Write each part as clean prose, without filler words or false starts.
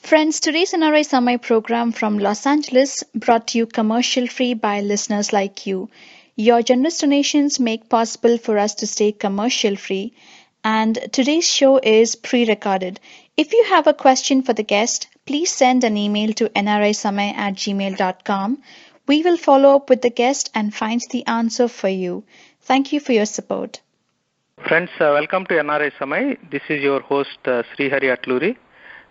Friends, today's NRI Samay program from Los Angeles brought to you commercial free by listeners like you. Your generous donations make possible for us to stay commercial free, and today's show is pre-recorded. If you have a question for the guest, please send an email to nrisamay@gmail.com. We will follow up with the guest and find the answer for you. Thank you for your support. Friends, welcome to NRI Samay. This is your host Srihari Atluri.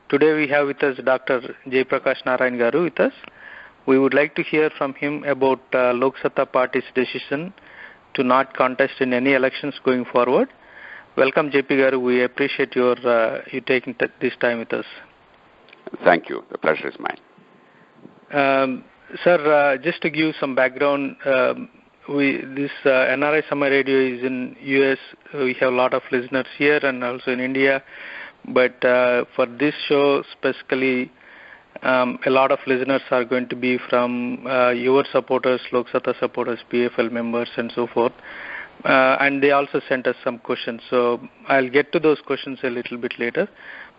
Today we have with us Dr. Jayaprakash Narayan Garu with us. We would like to hear from him about Loksatta Party's decision to not contest in any elections going forward. Welcome, JP Garu. We appreciate you taking this time with us. Thank you. The pleasure is mine. Sir, just to give some background, this NRI Samay Radio is in US. We have a lot of listeners here and also in India. But for this show specifically, a lot of listeners are going to be from your supporters, Loksatta supporters, PFL members, and so forth. And they also sent us some questions. So I'll get to those questions a little bit later.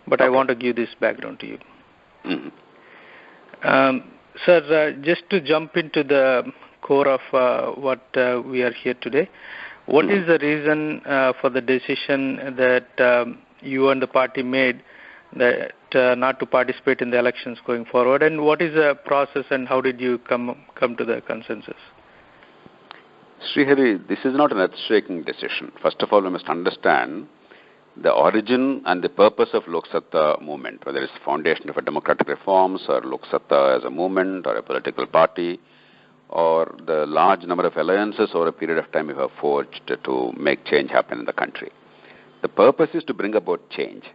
But okay. I want to give this background to you. Mm-hmm. Sir, just to jump into the core of what we are here today, what is the reason for the decision that you and the party made that not to participate in the elections going forward, and what is the process and how did you come to the consensus? Srihari, this is not an earth-shaking decision. First of all, we must understand the origin and the purpose of Loksatta movement, whether it's foundation of a democratic reforms or Loksatta as a movement or a political party or the large number of alliances over a period of time we have forged to make change happen in the country. The purpose is to bring about change.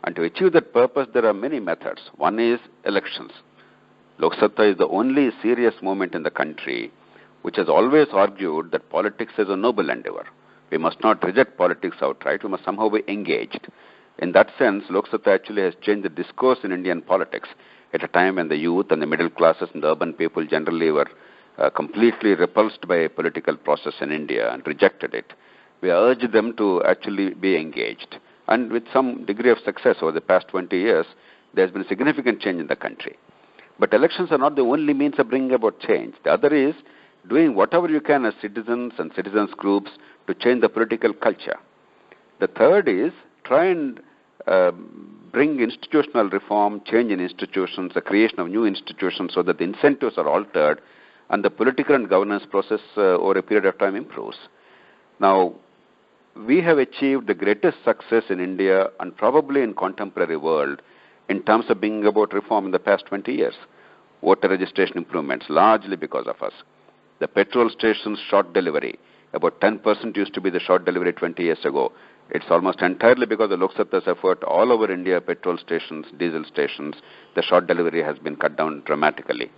And to achieve that purpose, there are many methods. One is elections. Loksatta is the only serious movement in the country which has always argued that politics is a noble endeavor. We must not reject politics outright. We must somehow be engaged. In that sense, Loksatta actually has changed the discourse in Indian politics at a time when the youth and the middle classes and the urban people generally were completely repulsed by a political process in India and rejected it. We urge them to actually be engaged. And with some degree of success over the past 20 years, there's been significant change in the country. But elections are not the only means of bringing about change. The other is doing whatever you can as citizens and citizens groups to change the political culture. The third is try and bring institutional reform, change in institutions, the creation of new institutions so that the incentives are altered and the political and governance process over a period of time improves. Now, we have achieved the greatest success in India and probably in contemporary world in terms of bringing about reform in the past 20 years. Voter registration improvements, largely because of us. The petrol stations short delivery, about 10% used to be the short delivery 20 years ago. It's almost entirely because of Loksatta's effort all over India, petrol stations, diesel stations, the short delivery has been cut down dramatically.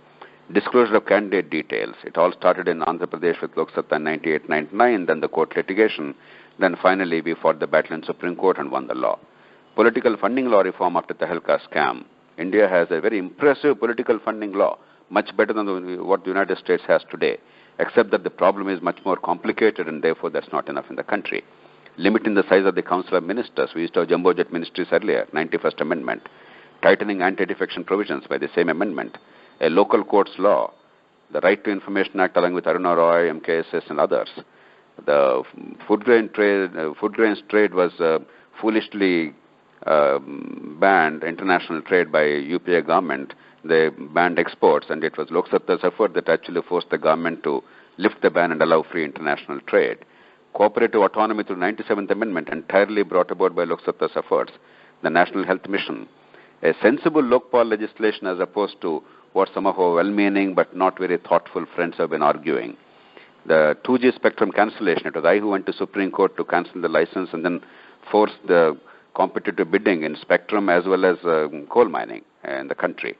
Disclosure of candidate details. It all started in Andhra Pradesh with Loksatta in 98-99, then the court litigation. Then finally we fought the battle in Supreme Court and won the law. Political funding law reform after the Tehelka scam. India has a very impressive political funding law, much better than what the United States has today, except that the problem is much more complicated and therefore that's not enough in the country. Limiting the size of the Council of Ministers. We used to have jumbo jet ministries earlier, 91st Amendment. Tightening anti-defection provisions by the same amendment. A local courts law. The Right to Information Act along with Aruna Roy, MKSS and others. The food grains trade was foolishly banned, international trade by UPA government. They banned exports, and it was Loksatta's effort that actually forced the government to lift the ban and allow free international trade. Cooperative autonomy through 97th Amendment, entirely brought about by Loksatta's efforts. The National Health Mission. A sensible Lokpal legislation as opposed to what some of our well-meaning but not very thoughtful friends have been arguing. The 2G spectrum cancellation, it was I who went to Supreme Court to cancel the license and then force the competitive bidding in spectrum as well as coal mining in the country.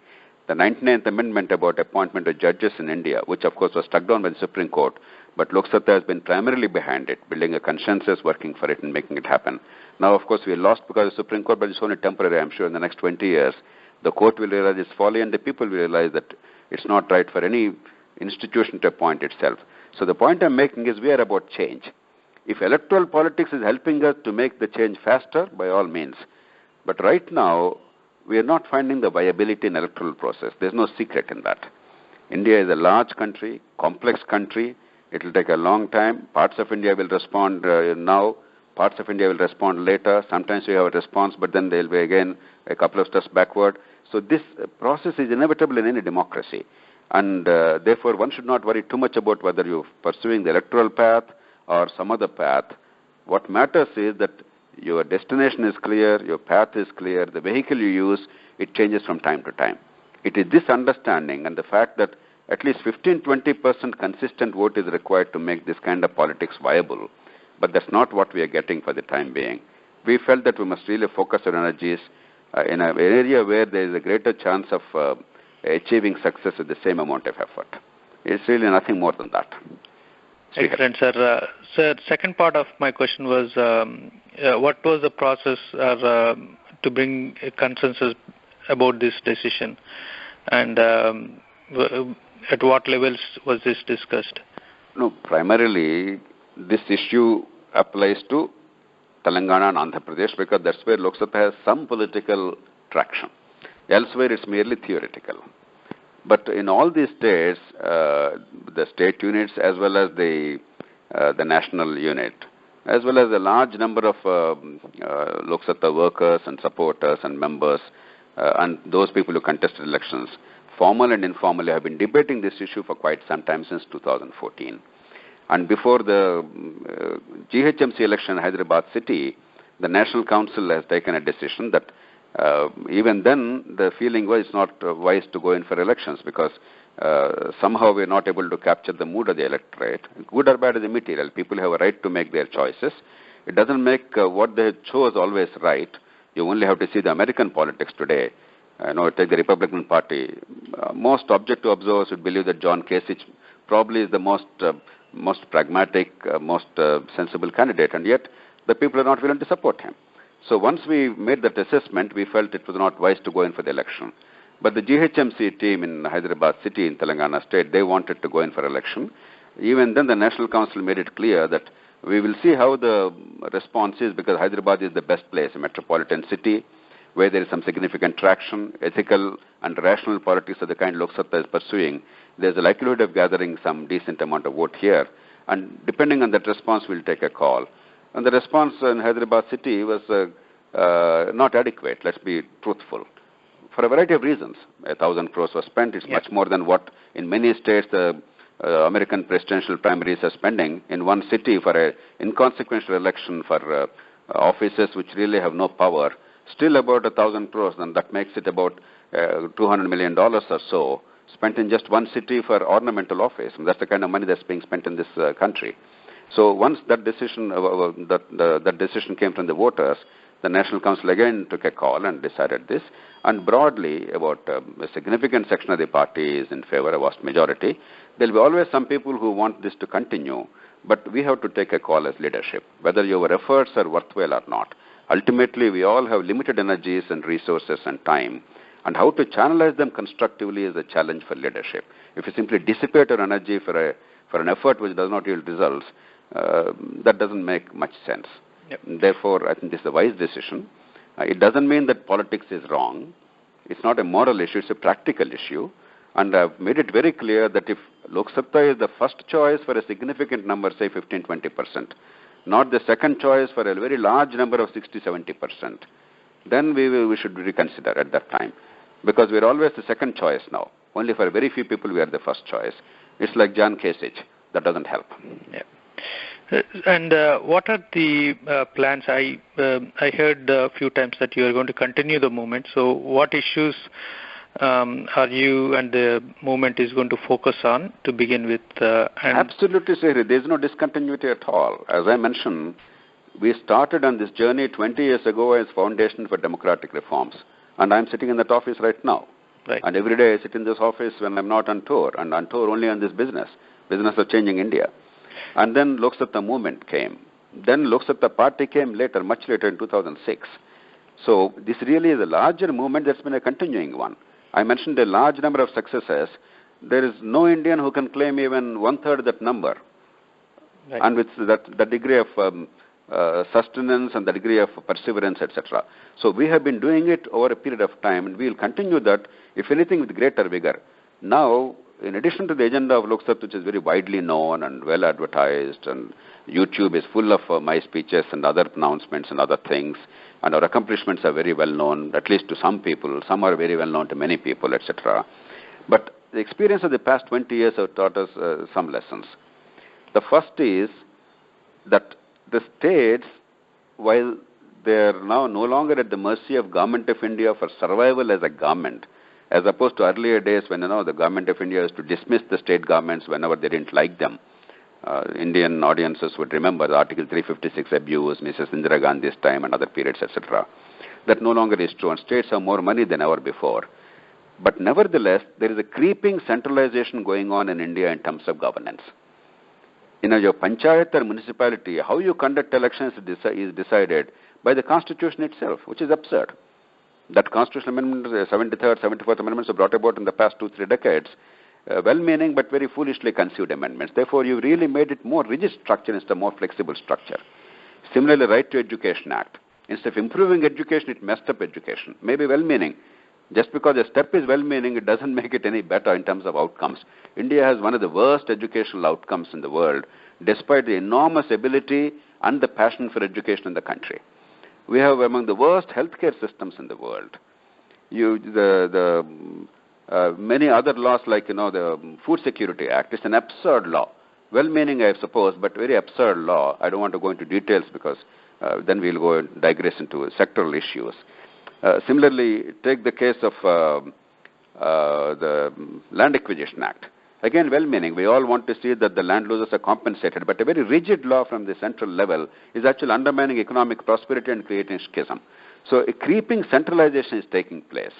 The 99th Amendment about appointment of judges in India, which of course was struck down by the Supreme Court, but Loksatta has been primarily behind it, building a consensus, working for it and making it happen. Now, of course, we lost because of the Supreme Court, but it's only temporary. I'm sure in the next 20 years, the court will realize its folly and the people will realize that it's not right for any institution to appoint itself. So the point I'm making is we are about change. If electoral politics is helping us to make the change faster, by all means. But right now, we are not finding the viability in electoral process. There's no secret in that. India is a large country, complex country. It will take a long time. Parts of India will respond now. Parts of India will respond later. Sometimes we have a response, but then there will be again a couple of steps backward. So this process is inevitable in any democracy. And therefore, one should not worry too much about whether you're pursuing the electoral path or some other path. What matters is that your destination is clear, your path is clear, the vehicle you use, it changes from time to time. It is this understanding and the fact that at least 15-20% consistent vote is required to make this kind of politics viable. But that's not what we are getting for the time being. We felt that we must really focus our energies in an area where there is a greater chance of achieving success with the same amount of effort. It's really nothing more than that. Excellent, sir. Sir, second part of my question was, what was the process to bring a consensus about this decision, and at what levels was this discussed? No, primarily this issue applies to Telangana and Andhra Pradesh because that's where Loksatta has some political traction. Elsewhere it's merely theoretical. But in all these states, the state units as well as the national unit, as well as a large number of Loksatta workers and supporters and members and those people who contested elections, formal and informally, have been debating this issue for quite some time, since 2014. And before the GHMC election in Hyderabad city, the National Council has taken a decision that even then the feeling was it's not wise to go in for elections because somehow we're not able to capture the mood of the electorate. Good or bad is immaterial. People have a right to make their choices. It doesn't make what they chose always right. You only have to see the American politics today. Take the Republican Party. Most objective observers would believe that John Kasich probably is the most pragmatic, most sensible candidate, and yet the people are not willing to support him. So once we made that assessment, we felt it was not wise to go in for the election. But the GHMC team in Hyderabad city in Telangana state, they wanted to go in for election. Even then the National Council made it clear that we will see how the response is, because Hyderabad is the best place, a metropolitan city where there is some significant traction, ethical and rational politics of the kind Loksatta is pursuing. There's a likelihood of gathering some decent amount of vote here. And depending on that response, we'll take a call. And the response in Hyderabad city was not adequate, let's be truthful, for a variety of reasons. 1,000 crores was spent. It's much more than what in many states the American presidential primaries are spending in one city for an inconsequential election for offices which really have no power. Still about 1,000 crores, and that makes it about $200 million or so spent in just one city for ornamental office. And that's the kind of money that's being spent in this country. So once that decision, that decision came from the voters, the National Council again took a call and decided this. And broadly, about a significant section of the party is in favor, a vast majority. There will be always some people who want this to continue, but we have to take a call as leadership, whether your efforts are worthwhile or not. Ultimately, we all have limited energies and resources and time, and how to channelize them constructively is a challenge for leadership. If you simply dissipate your energy for an effort which does not yield results, that doesn't make much sense. Yep. Therefore, I think this is a wise decision. It doesn't mean that politics is wrong. It's not a moral issue, it's a practical issue. And I've made it very clear that if Loksatta is the first choice for a significant number, say 15-20%, not the second choice for a very large number of 60-70%, then we should reconsider at that time. Because we're always the second choice now. Only for very few people we are the first choice. It's like John Kasich. That doesn't help. Yeah. And what are the plans? I heard a few times that you are going to continue the movement. So what issues are you and the movement is going to focus on to begin with? Absolutely, Sehri. There is no discontinuity at all. As I mentioned, we started on this journey 20 years ago as Foundation for Democratic Reforms. And I'm sitting in that office right now. Right. And every day I sit in this office when I'm not on tour. And on tour only on this business of changing India. And then Loksatta movement came. Then Loksatta Party came later, much later in 2006. So this really is a larger movement that's been a continuing one. I mentioned a large number of successes. There is no Indian who can claim even one-third that number. Right. And with that degree of sustenance and the degree of perseverance, etc. So we have been doing it over a period of time, and we will continue that, if anything, with greater vigor. Now, in addition to the agenda of Loksatta, which is very widely known and well advertised, and YouTube is full of my speeches and other announcements and other things, and our accomplishments are very well known, at least to some people. Some are very well known to many people, etc. But the experience of the past 20 years have taught us some lessons. The first is that the states, while they are now no longer at the mercy of Government of India for survival as a government, as opposed to earlier days when the Government of India used to dismiss the state governments whenever they didn't like them. Indian audiences would remember the Article 356 abuse, Mrs. Indira Gandhi's time and other periods, etc. That no longer is true, and states have more money than ever before. But nevertheless, there is a creeping centralization going on in India in terms of governance. Your panchayat or municipality, how you conduct elections is decided by the constitution itself, which is absurd. That constitutional amendment, 73rd, 74th amendments, were brought about in the past 2-3 decades, well-meaning but very foolishly conceived amendments. Therefore, you really made it more rigid structure instead of more flexible structure. Similarly, Right to Education Act. Instead of improving education, it messed up education. Maybe well-meaning. Just because a step is well-meaning, it doesn't make it any better in terms of outcomes. India has one of the worst educational outcomes in the world, despite the enormous ability and the passion for education in the country. We have among the worst healthcare systems in the world. Many other laws like the Food Security Act, it's an absurd law. Well-meaning, I suppose, but very absurd law. I don't want to go into details because then we'll go and digress into sectoral issues. Similarly, take the case of the Land Acquisition Act. Again, well-meaning. We all want to see that the landlords are compensated, but a very rigid law from the central level is actually undermining economic prosperity and creating schism. So a creeping centralization is taking place.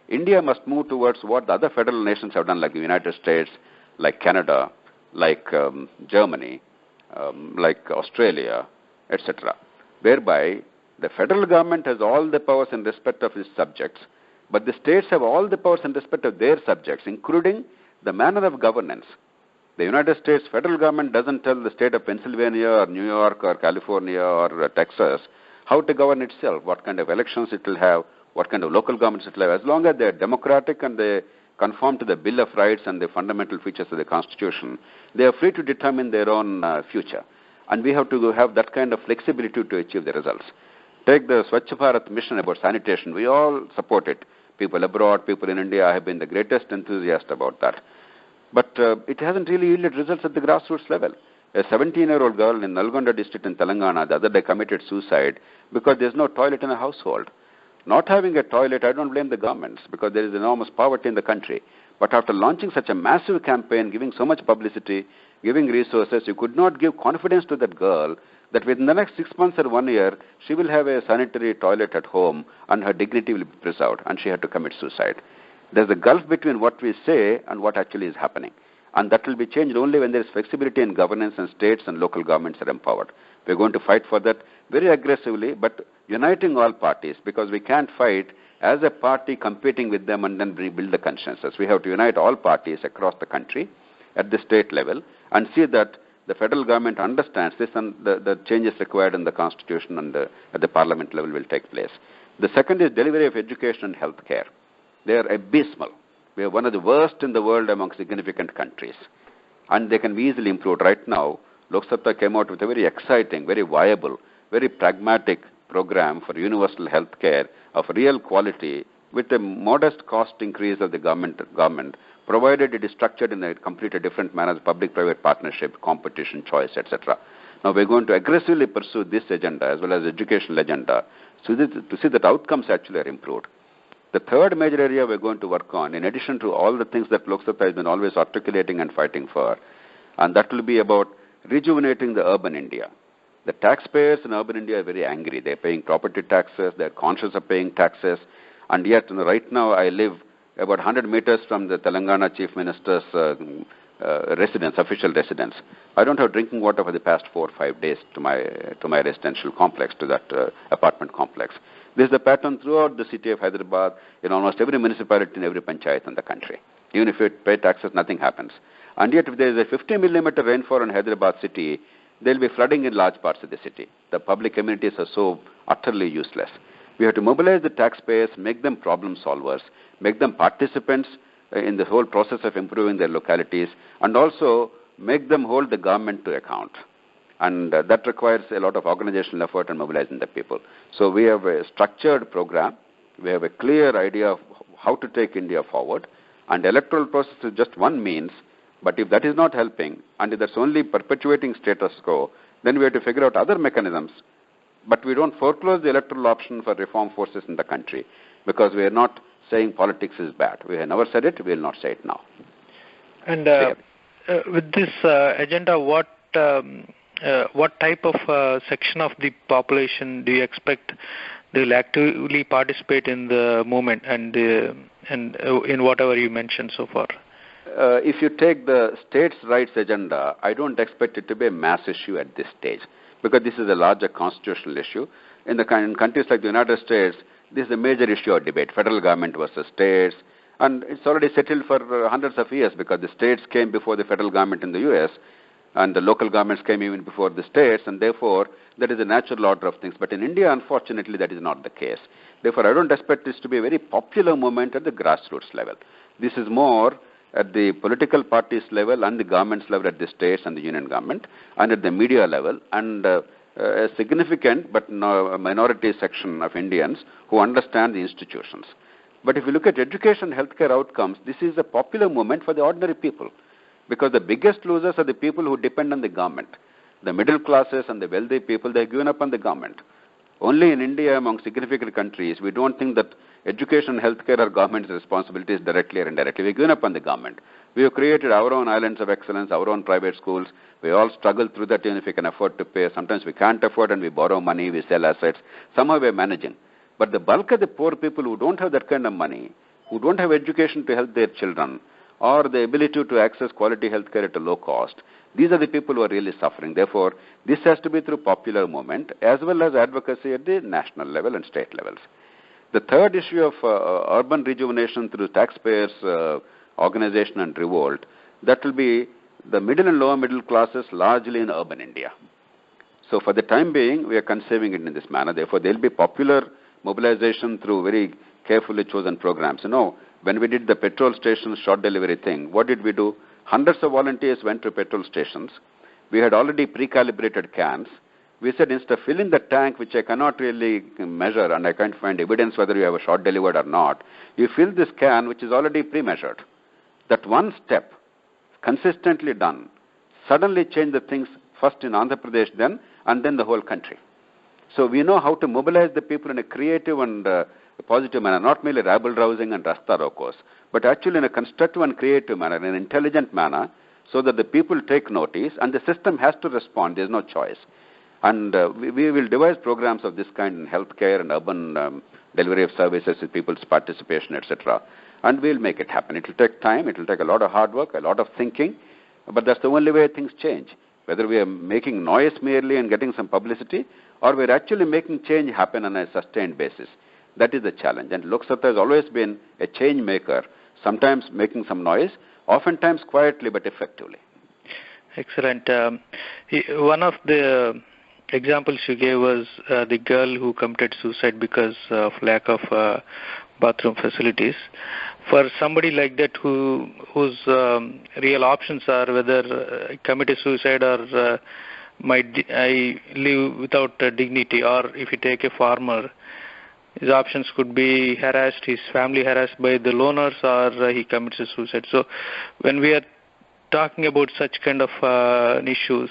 India must move towards what the other federal nations have done, like the United States, like Canada, like Germany, like Australia, etc., whereby the federal government has all the powers in respect of its subjects, but the states have all the powers in respect of their subjects, including the manner of governance. The United States federal government doesn't tell the state of Pennsylvania or New York or California or Texas how to govern itself, what kind of elections it will have, what kind of local governments it will have. As long as they are democratic and they conform to the Bill of Rights and the fundamental features of the Constitution, they are free to determine their own future. And we have to have that kind of flexibility to achieve the results. Take the Swachh Bharat mission about sanitation. We all support it. People abroad, people in India have been the greatest enthusiasts about that. But it hasn't really yielded results at the grassroots level. A 17-year-old girl in Nalgonda district in Telangana the other day committed suicide because there's no toilet in her household. Not having a toilet, I don't blame the governments because there is enormous poverty in the country. But after launching such a massive campaign, giving so much publicity, giving resources, you could not give confidence to that girl that within the next 6 months or 1 year, she will have a sanitary toilet at home and her dignity will be preserved, and she had to commit suicide. There's a gulf between what we say and what actually is happening. And that will be changed only when there is flexibility in governance and states and local governments are empowered. We're going to fight for that very aggressively, but uniting all parties, because we can't fight as a party competing with them and then rebuild the consensus. We have to unite all parties across the country at the state level and see that the federal government understands this and the changes required in the constitution and at the parliament level will take place. The second is delivery of education and health care. They are abysmal. We are one of the worst in the world among significant countries. And they can be easily improved. Right now, Loksatta came out with a very exciting, very viable, very pragmatic program for universal health care of real quality with a modest cost increase of the government, provided it is structured in a completely different manner, public-private partnership, competition, choice, etc. Now we're going to aggressively pursue this agenda as well as the educational agenda to see that outcomes actually are improved. The third major area we're going to work on, in addition to all the things that Loksatta has been always articulating and fighting for, and that will be about rejuvenating the urban India. The taxpayers in urban India are very angry. They're paying property taxes, they're conscious of paying taxes, and yet right now I live about 100 meters from the Telangana Chief Minister's residence, official residence. I don't have drinking water for the past 4 or 5 days to my residential complex, to that apartment complex. This is the pattern throughout the city of Hyderabad, in almost every municipality in every panchayat in the country. Even if you pay taxes, nothing happens. And yet if there is a 50 millimeter rainfall in Hyderabad city, they'll be flooding in large parts of the city. The public amenities are so utterly useless. We have to mobilize the taxpayers, make them problem solvers, make them participants in the whole process of improving their localities, and also make them hold the government to account. And that requires a lot of organizational effort and mobilizing the people. So we have a structured program. We have a clear idea of how to take India forward. And the electoral process is just one means. But if that is not helping, and if that's only perpetuating status quo, then we have to figure out other mechanisms. But we don't foreclose the electoral option for reform forces in the country, because we are not saying politics is bad. We have never said it. We will not say it now. And with this agenda, what type of section of the population do you expect they will actively participate in the movement and in whatever you mentioned so far? If you take the states' rights agenda, I don't expect it to be a mass issue at this stage, because this is a larger constitutional issue. In countries like the United States, this is a major issue of debate, federal government versus states, and it's already settled for hundreds of years, because the states came before the federal government in the U.S., and the local governments came even before the states, and therefore that is a natural order of things. But in India, unfortunately, that is not the case. Therefore, I don't expect this to be a very popular movement at the grassroots level. This is more at the political parties level and the government's level at the states and the union government, and at the media level, and a significant but a minority section of Indians who understand the institutions. But if you look at education, healthcare outcomes, this is a popular movement for the ordinary people, because the biggest losers are the people who depend on the government. The middle classes and the wealthy people, they have given up on the government. Only in India, among significant countries, we don't think that education, healthcare are government's responsibilities directly or indirectly. We've given up on the government. We have created our own islands of excellence, our own private schools. We all struggle through that even if we can afford to pay. Sometimes we can't afford and we borrow money, we sell assets. Somehow we're managing. But the bulk of the poor people who don't have that kind of money, who don't have education to help their children, or the ability to access quality healthcare at a low cost, these are the people who are really suffering. Therefore, this has to be through popular movement as well as advocacy at the national level and state levels. The third issue of urban rejuvenation through taxpayers' organization and revolt, that will be the middle and lower middle classes largely in urban India. So for the time being, we are conceiving it in this manner. Therefore, there will be popular mobilization through very carefully chosen programs. You know, when we did the petrol station short delivery thing, what did we do? Hundreds of volunteers went to petrol stations. We had already pre-calibrated cans. We said, instead of filling the tank, which I cannot really measure and I can't find evidence whether you have a short delivered or not, you fill this can, which is already pre-measured. That one step, consistently done, suddenly changed the things first in Andhra Pradesh then, and then the whole country. So we know how to mobilize the people in a creative and positive manner, not merely rabble-rousing and rasta rokos, but actually in a constructive and creative manner, in an intelligent manner, so that the people take notice and the system has to respond. There's no choice. And we will devise programs of this kind in healthcare and urban delivery of services with people's participation, etc. And we'll make it happen. It will take time. It will take a lot of hard work, a lot of thinking. But that's the only way things change. Whether we are making noise merely and getting some publicity, or we're actually making change happen on a sustained basis. That is the challenge. And Loksatta has always been a change maker, sometimes making some noise, oftentimes quietly but effectively. Excellent. One of the examples you gave was the girl who committed suicide because of lack of bathroom facilities. For somebody like that whose real options are whether commit a suicide or I live without dignity, or if you take a farmer, his options could be harassed, his family harassed by the loners, or he commits a suicide. So when we are talking about such kind of issues,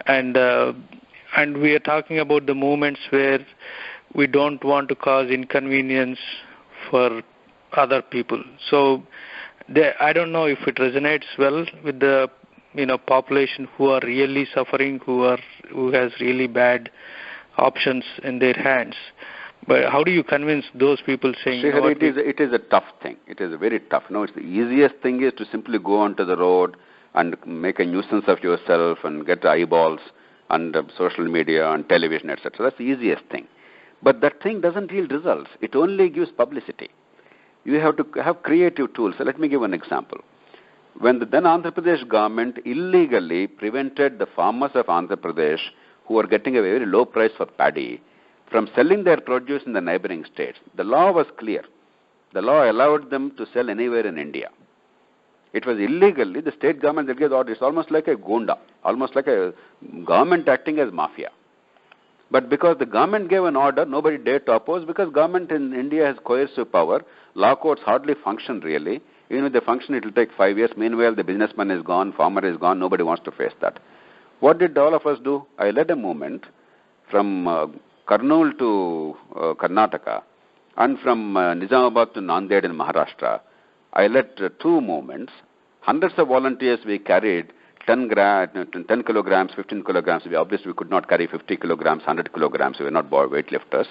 and we are talking about the moments where we don't want to cause inconvenience for other people. So I don't know if it resonates well with the population who are really suffering, who has really bad options in their hands. But how do you convince those people saying... It is a tough thing. It is very tough. No, it's the easiest thing is to simply go onto the road and make a nuisance of yourself and get eyeballs and social media and television, etc. That's the easiest thing. But that thing doesn't yield results. It only gives publicity. You have to have creative tools. So let me give an example. when the then Andhra Pradesh government illegally prevented the farmers of Andhra Pradesh, who were getting a very low price for paddy, from selling their produce in the neighboring states. The law was clear. The law allowed them to sell anywhere in India. It was illegally, the state government that gave order. It's almost like a gunda, almost like a government acting as mafia. But because the government gave an order, nobody dared to oppose, because government in India has coercive power. Law courts hardly function really. Even if they function, it will take 5 years. Meanwhile, the businessman is gone, farmer is gone, nobody wants to face that. What did all of us do? I led a movement from Kurnool to Karnataka and from Nizamabad to Nanded in Maharashtra. I led two movements. Hundreds of volunteers we carried, 10 kilograms, 15 kilograms. Obviously, we could not carry 50 kilograms, 100 kilograms. We were not weightlifters.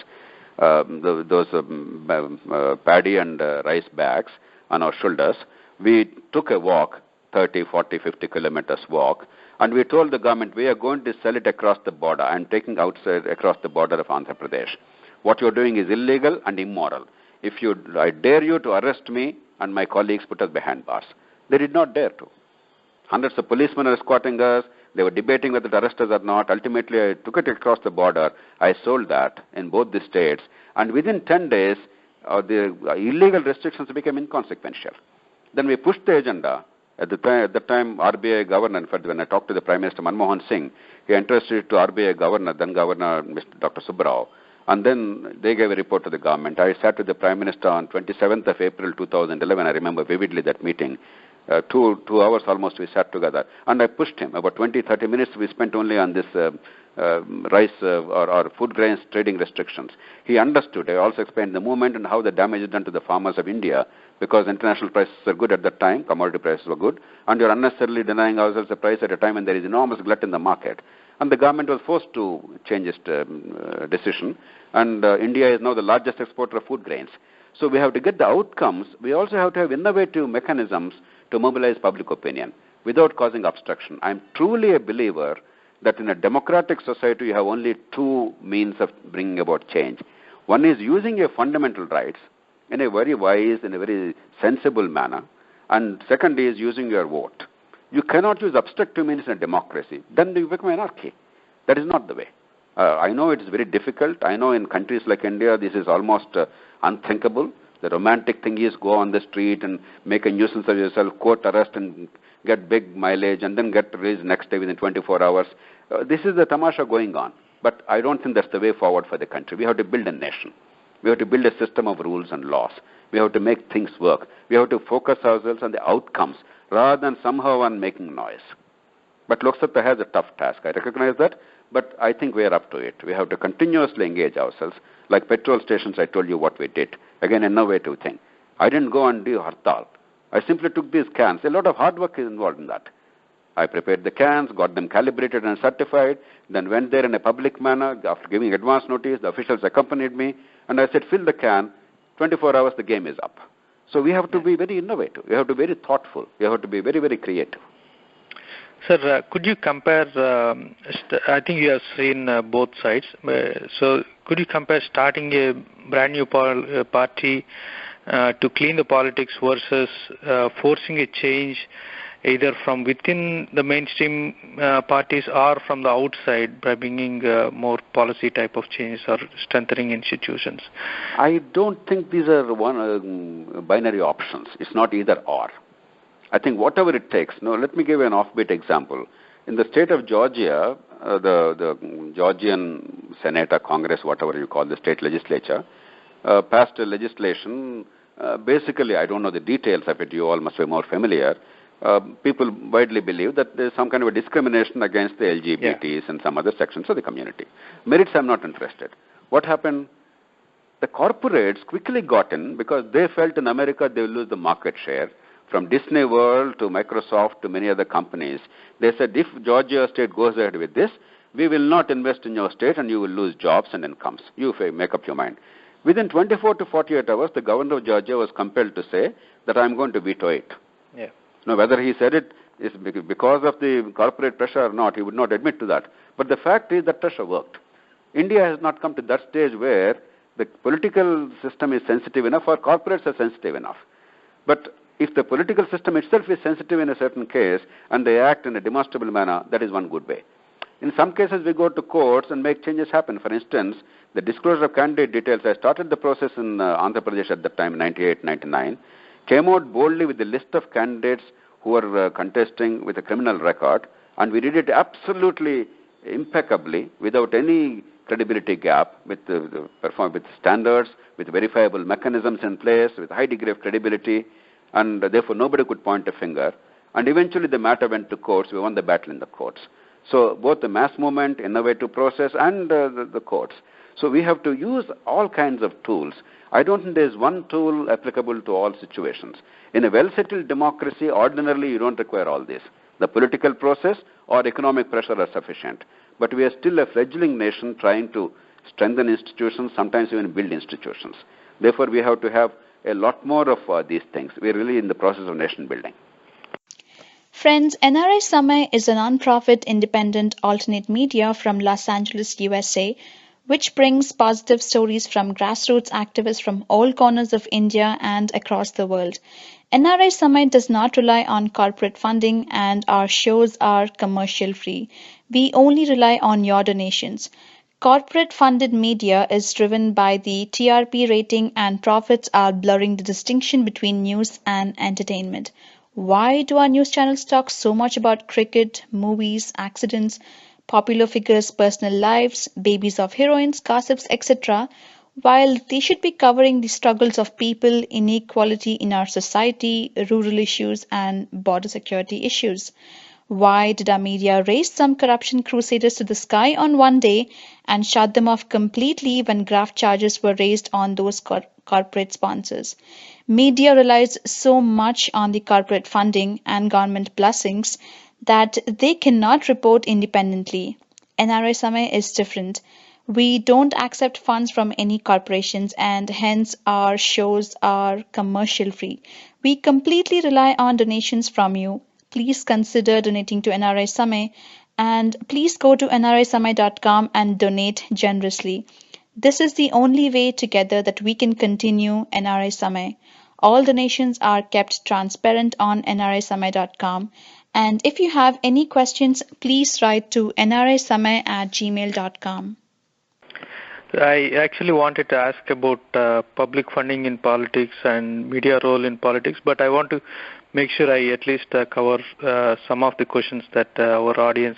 Those paddy and rice bags on our shoulders. We took a walk, 30, 40, 50 kilometers walk, and we told the government, we are going to sell it across the border. I am taking outside across the border of Andhra Pradesh. What you are doing is illegal and immoral. I dare you to arrest me, and my colleagues put us behind bars. They did not dare to. Hundreds of policemen were escorting us. They were debating whether to arrest us or not. Ultimately, I took it across the border. I sold that in both the states. And within 10 days, the illegal restrictions became inconsequential. Then we pushed the agenda. At the time, RBI governor, in fact, when I talked to the Prime Minister Manmohan Singh, he entrusted it to RBI governor, then Governor Mr. Dr. Subbarao. And then they gave a report to the government. I sat with the Prime Minister on 27th of April 2011. I remember vividly that meeting. 2 hours almost we sat together. And I pushed him. About 20, 30 minutes we spent only on this rice or food grains trading restrictions. He understood. I also explained the movement and how the damage is done to the farmers of India, because international prices are good at that time, commodity prices were good, and you're unnecessarily denying ourselves a price at a time when there is enormous glut in the market. And the government was forced to change its decision, and India is now the largest exporter of food grains. So we have to get the outcomes. We also have to have innovative mechanisms to mobilize public opinion without causing obstruction. I'm truly a believer that in a democratic society you have only two means of bringing about change. One is using your fundamental rights in a very wise, in a very sensible manner, and second is using your vote. You cannot use obstructive means in a democracy. Then you become anarchy. That is not the way. I know it is very difficult. I know in countries like India this is almost unthinkable. The romantic thing is go on the street and make a nuisance of yourself, court arrest and get big mileage and then get released next day within 24 hours. This is the tamasha going on. But I don't think that's the way forward for the country. We have to build a nation. We have to build a system of rules and laws. We have to make things work. We have to focus ourselves on the outcomes rather than somehow on making noise. But Loksatta has a tough task. I recognize that, but I think we are up to it. We have to continuously engage ourselves. Like petrol stations, I told you what we did. Again, an innovative thing. I didn't go and do hartal. I simply took these cans. A lot of hard work is involved in that. I prepared the cans, got them calibrated and certified, then went there in a public manner. After giving advance notice, the officials accompanied me, and I said, fill the can, 24 hours the game is up. So we have to be very innovative. We have to be very thoughtful. We have to be very, very creative. Sir, could you compare, I think you have seen both sides, so could you compare starting a brand new party to clean the politics versus forcing a change either from within the mainstream parties or from the outside by bringing more policy type of change or strengthening institutions? I don't think these are binary options. It's not either or. I think whatever it takes. No, let me give you an offbeat example. In the state of Georgia, the Georgian Senate or Congress, whatever you call the state legislature, passed a legislation. Basically, I don't know the details of it. You all must be more familiar. People widely believe that there is some kind of a discrimination against the LGBTs and some other sections of the community. Merits, I'm not interested. What happened? The corporates quickly got in because they felt in America they will lose the market share. From Disney World to Microsoft to many other companies, they said, if Georgia state goes ahead with this, we will not invest in your state and you will lose jobs and incomes. You make up your mind. Within 24 to 48 hours, the governor of Georgia was compelled to say that I'm going to veto it. Yeah. Now, whether he said it is because of the corporate pressure or not, he would not admit to that. But the fact is that pressure worked. India has not come to that stage where the political system is sensitive enough or corporates are sensitive enough. But if the political system itself is sensitive in a certain case and they act in a demonstrable manner, that is one good way. In some cases, we go to courts and make changes happen. For instance, the disclosure of candidate details, I started the process in Andhra Pradesh at that time, 98, 99, came out boldly with the list of candidates who were contesting with a criminal record, and we did it absolutely impeccably, without any credibility gap, with standards, with verifiable mechanisms in place, with high degree of credibility, and therefore nobody could point a finger. And eventually the matter went to courts. We won the battle in the courts. So both the mass movement, innovative process, and the courts. So we have to use all kinds of tools. I don't think there is one tool applicable to all situations. In a well-settled democracy, ordinarily you don't require all this. The political process or economic pressure are sufficient. But we are still a fledgling nation trying to strengthen institutions, sometimes even build institutions. Therefore, we have to have a lot more of these things. We are really in the process of nation building. Friends, NRI Samay is a non-profit independent alternate media from Los Angeles, USA, which brings positive stories from grassroots activists from all corners of India and across the world. NRI Samay does not rely on corporate funding and our shows are commercial free. We only rely on your donations. Corporate funded media is driven by the TRP rating and profits are blurring the distinction between news and entertainment. Why do our news channels talk so much about cricket, movies, accidents, popular figures' personal lives, babies of heroines, gossips, etc., while they should be covering the struggles of people, inequality in our society, rural issues, and border security issues? Why did our media raise some corruption crusaders to the sky on one day and shut them off completely when graft charges were raised on those corporate sponsors? Media relies so much on the corporate funding and government blessings that they cannot report independently. NRI Samay is different. We don't accept funds from any corporations and hence our shows are commercial free. We completely rely on donations from you. Please consider donating to NRI Samay and please go to nrisamay.com and donate generously. This is the only way together that we can continue NRI Samay. All donations are kept transparent on nrisamay.com. And if you have any questions, please write to nrisamay@gmail.com. I actually wanted to ask about public funding in politics and media role in politics, but I want to make sure I at least cover some of the questions that our audience,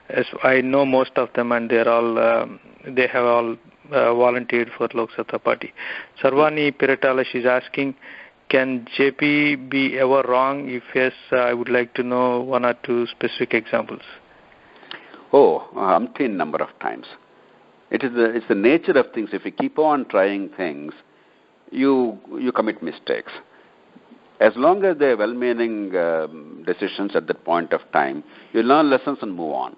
as I know most of them, and they have all volunteered for Loksatta Party. Sarvani Piratala, she's asking, can JP be ever wrong? If yes, I would like to know one or two specific examples. Umpteen number of times. It's the nature of things. If you keep on trying things, you commit mistakes. As long as they're well-meaning decisions at that point of time, you learn lessons and move on.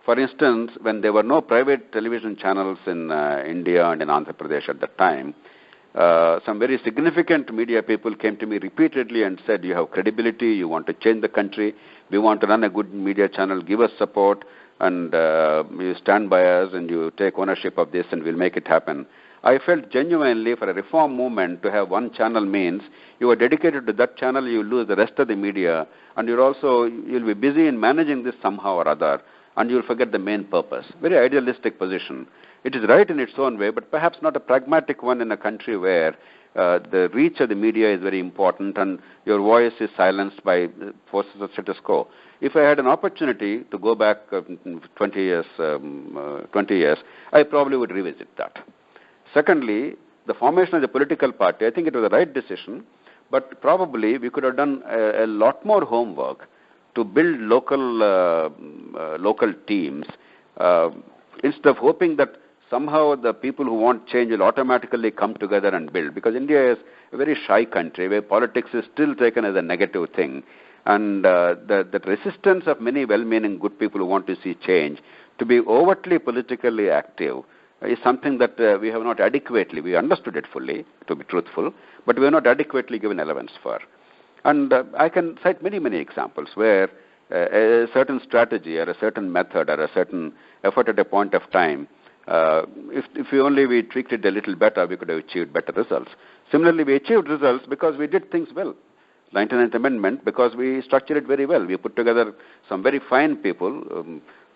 For instance, when there were no private television channels in India and in Andhra Pradesh at that time, some very significant media people came to me repeatedly and said, you have credibility, you want to change the country, we want to run a good media channel, give us support, and you stand by us and you take ownership of this and we'll make it happen. I felt genuinely for a reform movement to have one channel means you are dedicated to that channel, you lose the rest of the media, and you'll be busy in managing this somehow or other, and you'll forget the main purpose. Very idealistic position. It is right in its own way, but perhaps not a pragmatic one in a country where the reach of the media is very important and your voice is silenced by forces of status quo. If I had an opportunity to go back 20 years, I probably would revisit that. Secondly, the formation of the political party, I think it was the right decision, but probably we could have done a lot more homework to build local teams instead of hoping that somehow the people who want change will automatically come together and build. Because India is a very shy country where politics is still taken as a negative thing. And the resistance of many well-meaning good people who want to see change to be overtly politically active is something that we have not adequately, we understood it fully, to be truthful, but we have not adequately given allowance for. And I can cite many, many examples where a certain strategy or a certain method or a certain effort at a point of time, if we tweaked it a little better, we could have achieved better results. Similarly, we achieved results because we did things well. 99th Amendment because we structured it very well. We put together some very fine people,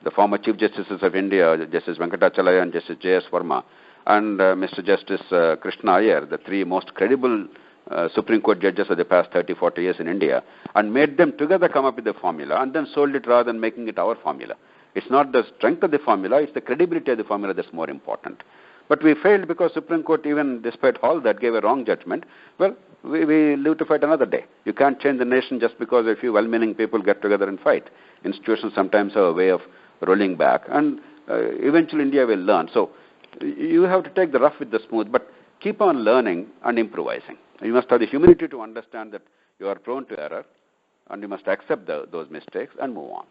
the former Chief Justices of India, Justice Venkatachalaya and Justice J.S. Verma, and Mr. Justice Krishna Iyer, the three most credible Supreme Court judges of the past 30, 40 years in India, and made them together come up with the formula and then sold it rather than making it our formula. It's not the strength of the formula, it's the credibility of the formula that's more important. But we failed because Supreme Court, even despite all that, gave a wrong judgment. Well, we live to fight another day. You can't change the nation just because a few well-meaning people get together and fight. Institutions sometimes have a way of rolling back, and eventually India will learn. So you have to take the rough with the smooth, but keep on learning and improvising. You must have the humility to understand that you are prone to error, and you must accept those mistakes and move on.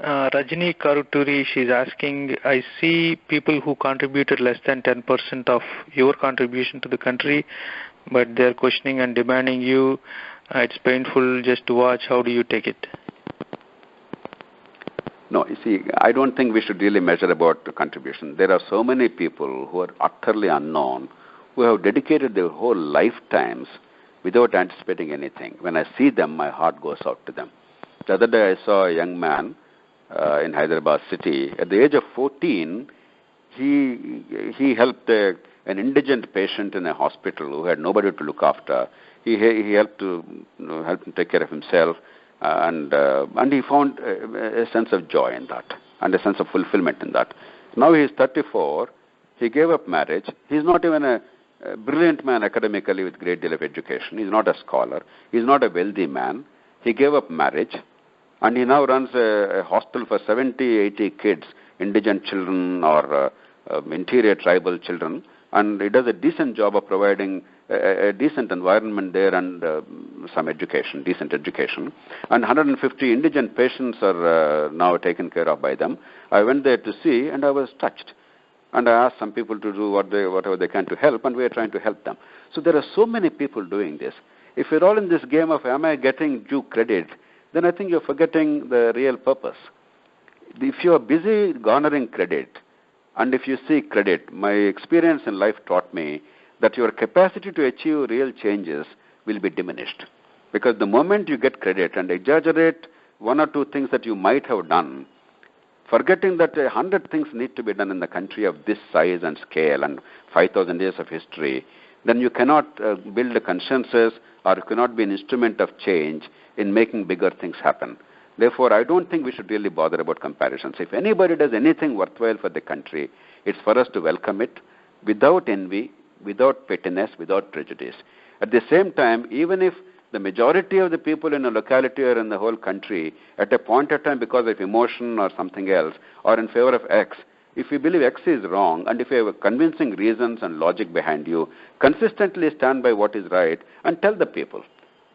Rajini Karuturi, she's asking, I see people who contributed less than 10% of your contribution to the country, but they're questioning and demanding you. It's painful just to watch. How do you take it? No, you see, I don't think we should really measure about the contribution. There are so many people who are utterly unknown, who have dedicated their whole lifetimes without anticipating anything. When I see them, my heart goes out to them. The other day I saw a young man in Hyderabad city. At the age of 14, he helped an indigent patient in a hospital who had nobody to look after. He helped help him take care of himself, and he found a sense of joy in that and a sense of fulfillment in that. Now he is 34. He gave up marriage. He's not even a brilliant man academically with great deal of education. He's not a scholar. He's not a wealthy man. He gave up marriage. And he now runs a hostel for 70, 80 kids, indigent children or interior tribal children. And he does a decent job of providing a decent environment there and some education, decent education. And 150 indigent patients are now taken care of by them. I went there to see and I was touched. And I asked some people to do whatever they can to help, and we are trying to help them. So there are so many people doing this. If you're all in this game of am I getting due credit, then I think you're forgetting the real purpose. If you are busy garnering credit, and if you seek credit, my experience in life taught me that your capacity to achieve real changes will be diminished. Because the moment you get credit and exaggerate one or two things that you might have done, forgetting that 100 things need to be done in the country of this size and scale and 5,000 years of history, then you cannot build a consensus or you cannot be an instrument of change in making bigger things happen. Therefore, I don't think we should really bother about comparisons. If anybody does anything worthwhile for the country, it's for us to welcome it without envy, without pettiness, without prejudice. At the same time, even if the majority of the people in a locality or in the whole country, at a point of time because of emotion or something else, are in favor of X, if you believe X is wrong, and if you have convincing reasons and logic behind you, consistently stand by what is right and tell the people.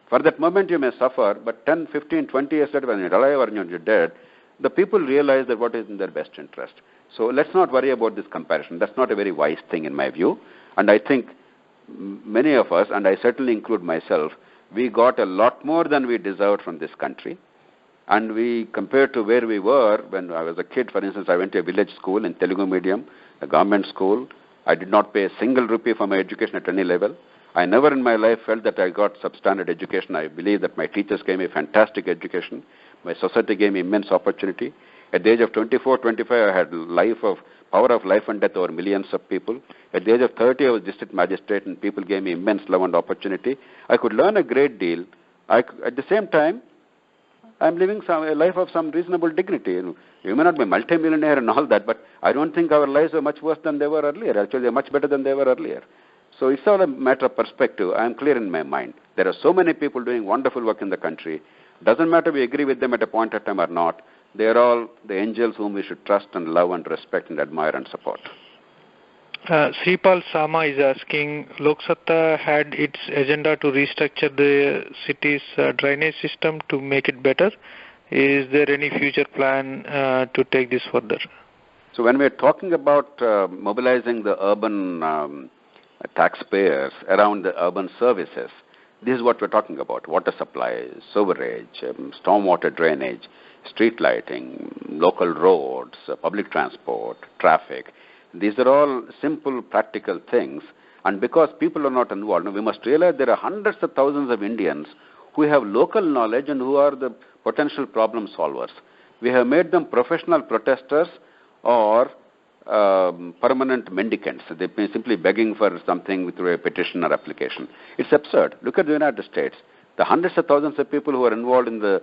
For that moment you may suffer, but 10, 15, 20 years later when you're alive or you're dead, the people realize that what is in their best interest. So let's not worry about this comparison. That's not a very wise thing in my view. And I think many of us, and I certainly include myself, we got a lot more than we deserved from this country. And we, compared to where we were when I was a kid, for instance, I went to a village school in Telugu medium, a government school. I did not pay a single rupee for my education at any level. I never in my life felt that I got substandard education. I believe that my teachers gave me fantastic education. My society gave me immense opportunity. At the age of 24, 25, I had power of life and death over millions of people. At the age of 30, I was district magistrate and people gave me immense love and opportunity. I could learn a great deal. At the same time, I'm living a life of some reasonable dignity. You may not be multimillionaire and all that, but I don't think our lives are much worse than they were earlier. Actually, they're much better than they were earlier. So it's all a matter of perspective. I'm clear in my mind. There are so many people doing wonderful work in the country. Doesn't matter if we agree with them at a point of time or not. They are all the angels whom we should trust and love and respect and admire and support. Sripal Sama is asking, Loksatta had its agenda to restructure the city's drainage system to make it better. Is there any future plan to take this further? So when we're talking about mobilizing the urban taxpayers around the urban services, this is what we're talking about: water supply, sewerage, stormwater drainage, street lighting, local roads, public transport, traffic. These are all simple, practical things. And because people are not involved, we must realize there are hundreds of thousands of Indians who have local knowledge and who are the potential problem solvers. We have made them professional protesters or permanent mendicants. They've been simply begging for something through a petition or application. It's absurd. Look at the United States. The hundreds of thousands of people who are involved in the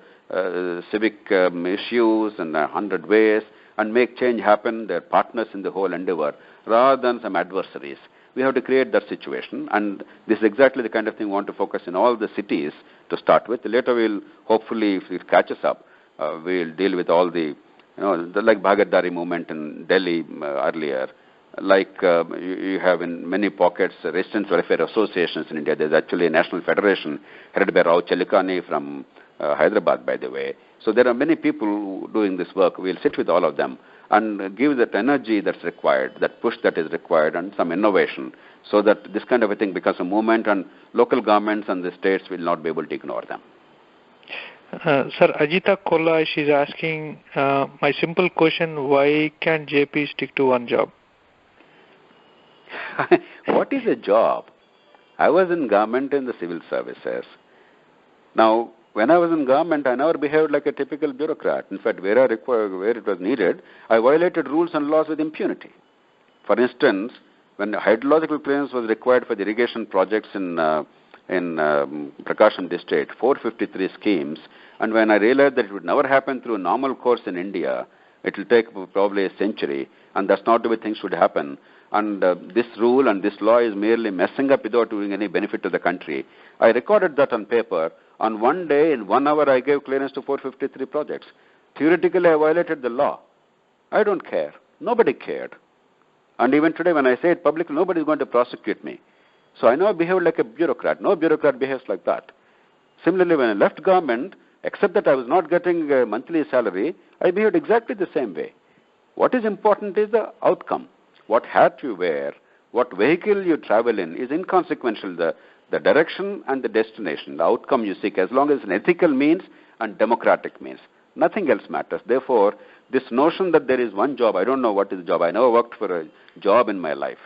civic issues and 100 ways and make change happen, they're partners in the whole endeavor rather than some adversaries. We have to create that situation, and this is exactly the kind of thing we want to focus in all the cities to start with. Later we'll, hopefully, if it catches up, we'll deal with all the, like Bhagatdari movement in Delhi earlier, like you have in many pockets residents' welfare associations in India. There's actually a national federation headed by Rao Chalikani from Hyderabad, by the way. So there are many people doing this work. We'll sit with all of them and give that energy that's required, that push that is required, and some innovation, so that this kind of a thing becomes a movement, and local governments and the states will not be able to ignore them. Sir, Ajita Kola, she's asking, my simple question, why can't JP stick to one job? What is a job? I was in government in the civil services. Now, when I was in government, I never behaved like a typical bureaucrat. In fact, where it was needed, I violated rules and laws with impunity. For instance, when hydrological clearance was required for the irrigation projects in Prakasam district, 453 schemes, and when I realized that it would never happen through a normal course in India, it will take probably a century, and that's not the way things should happen. And this rule and this law is merely messing up without doing any benefit to the country. I recorded that on paper. On one day, in 1 hour, I gave clearance to 453 projects. Theoretically, I violated the law. I don't care. Nobody cared. And even today, when I say it publicly, nobody is going to prosecute me. So I never behaved like a bureaucrat. No bureaucrat behaves like that. Similarly, when I left government, except that I was not getting a monthly salary, I behaved exactly the same way. What is important is the outcome. What hat you wear, what vehicle you travel in is inconsequential. The direction and the destination, the outcome you seek, as long as it's an ethical means and democratic means. Nothing else matters. Therefore, this notion that there is one job, I don't know what is the job. I never worked for a job in my life.